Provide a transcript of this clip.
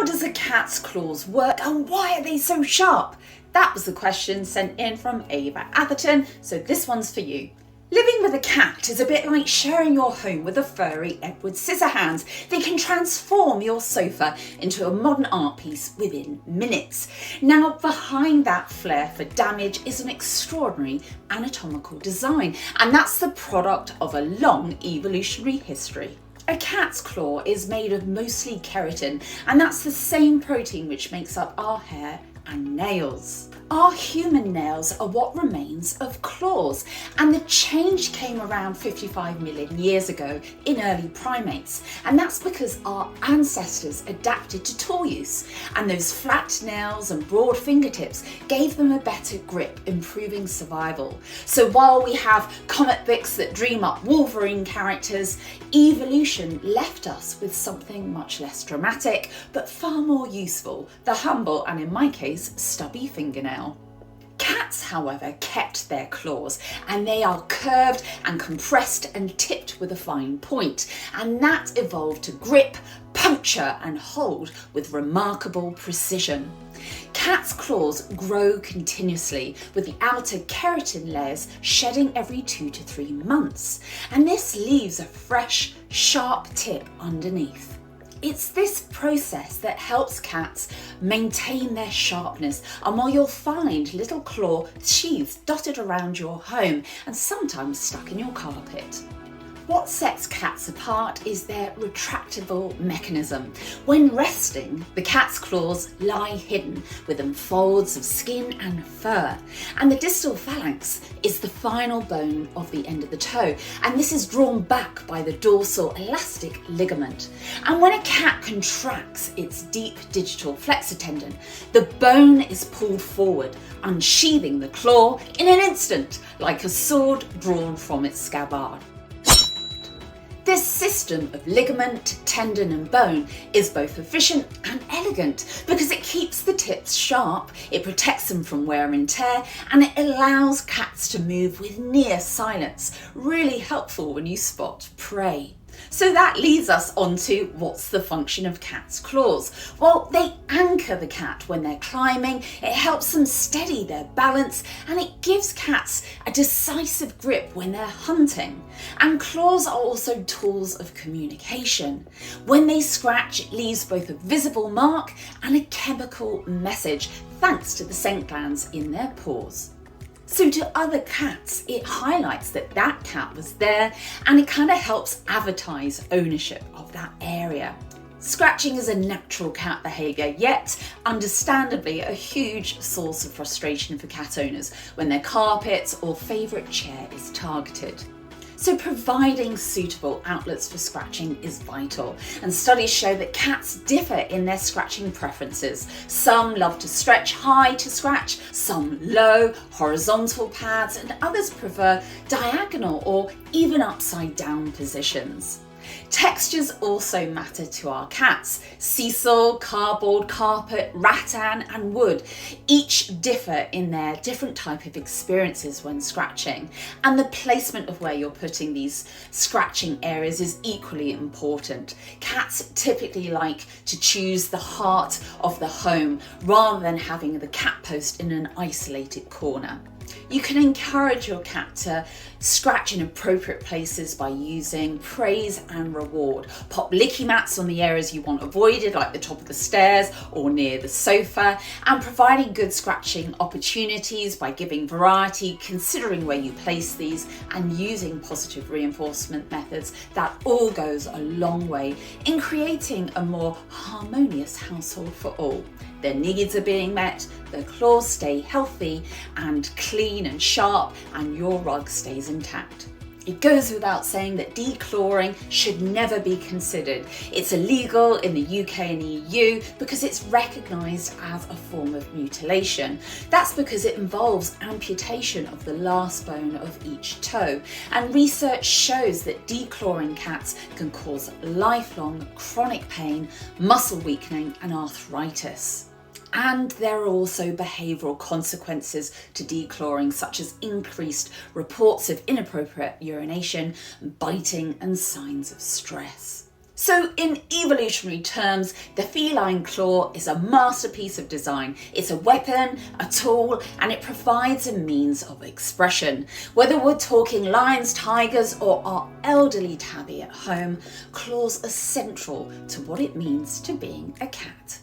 How does a cat's claws work and why are they so sharp? That was the question sent in from Ava Atherton, so this one's for you. Living with a cat is a bit like sharing your home with a furry Edward Scissorhands. They can transform your sofa into a modern art piece within minutes. Now, behind that flair for damage is an extraordinary anatomical design, and that's the product of a long evolutionary history. A cat's claw is made of mostly keratin, and that's the same protein which makes up our hair and nails. Our human nails are what remains of claws, and the change came around 55 million years ago in early primates, and that's because our ancestors adapted to tool use, and those flat nails and broad fingertips gave them a better grip, improving survival. So while we have comic books that dream up Wolverine characters, evolution left us with something much less dramatic but far more useful: the humble, and in my case, stubby fingernail. Cats, however, kept their claws, and they are curved and compressed and tipped with a fine point, and that evolved to grip, puncture and hold with remarkable precision. Cats' claws grow continuously, with the outer keratin layers shedding every 2 to 3 months, and this leaves a fresh, sharp tip underneath. It's this process that helps cats maintain their sharpness, and while you'll find little claw sheaths dotted around your home and sometimes stuck in your carpet. What sets cats apart is their retractable mechanism. When resting, the cat's claws lie hidden within folds of skin and fur, and the distal phalanx is the final bone of the end of the toe, and this is drawn back by the dorsal elastic ligament. And when a cat contracts its deep digital flexor tendon, the bone is pulled forward, unsheathing the claw in an instant, like a sword drawn from its scabbard. This system of ligament, tendon and bone is both efficient and elegant because it keeps the tips sharp, it protects them from wear and tear, and it allows cats to move with near silence, really helpful when you spot prey. So that leads us on to what's the function of cats' claws. Well, they anchor the cat when they're climbing, it helps them steady their balance, and it gives cats a decisive grip when they're hunting. And claws are also tools of communication. When they scratch, it leaves both a visible mark and a chemical message, thanks to the scent glands in their paws. So to other cats, it highlights that that cat was there, and it kind of helps advertise ownership of that area. Scratching is a natural cat behaviour, yet understandably a huge source of frustration for cat owners when their carpet or favourite chair is targeted. So providing suitable outlets for scratching is vital, and studies show that cats differ in their scratching preferences. Some love to stretch high to scratch, some low, horizontal pads, and others prefer diagonal or even upside down positions. Textures also matter to our cats. Sisal, cardboard, carpet, rattan and wood each differ in their different type of experiences when scratching, and the placement of where you're putting these scratching areas is equally important. Cats typically like to choose the heart of the home rather than having the cat post in an isolated corner. You can encourage your cat to scratch in appropriate places by using praise and reward. Pop licky mats on the areas you want avoided, like the top of the stairs or near the sofa, and providing good scratching opportunities by giving variety, considering where you place these, and using positive reinforcement methods. That all goes a long way in creating a more harmonious household for all. Their needs are being met, their claws stay healthy and clean and sharp, and your rug stays intact. It goes without saying that declawing should never be considered. It's illegal in the UK and EU because it's recognised as a form of mutilation. That's because it involves amputation of the last bone of each toe, and research shows that declawing cats can cause lifelong chronic pain, muscle weakening and arthritis. And there are also behavioural consequences to declawing, such as increased reports of inappropriate urination, biting and signs of stress. So in evolutionary terms, the feline claw is a masterpiece of design. It's a weapon, a tool, and it provides a means of expression. Whether we're talking lions, tigers, or our elderly tabby at home, claws are central to what it means to being a cat.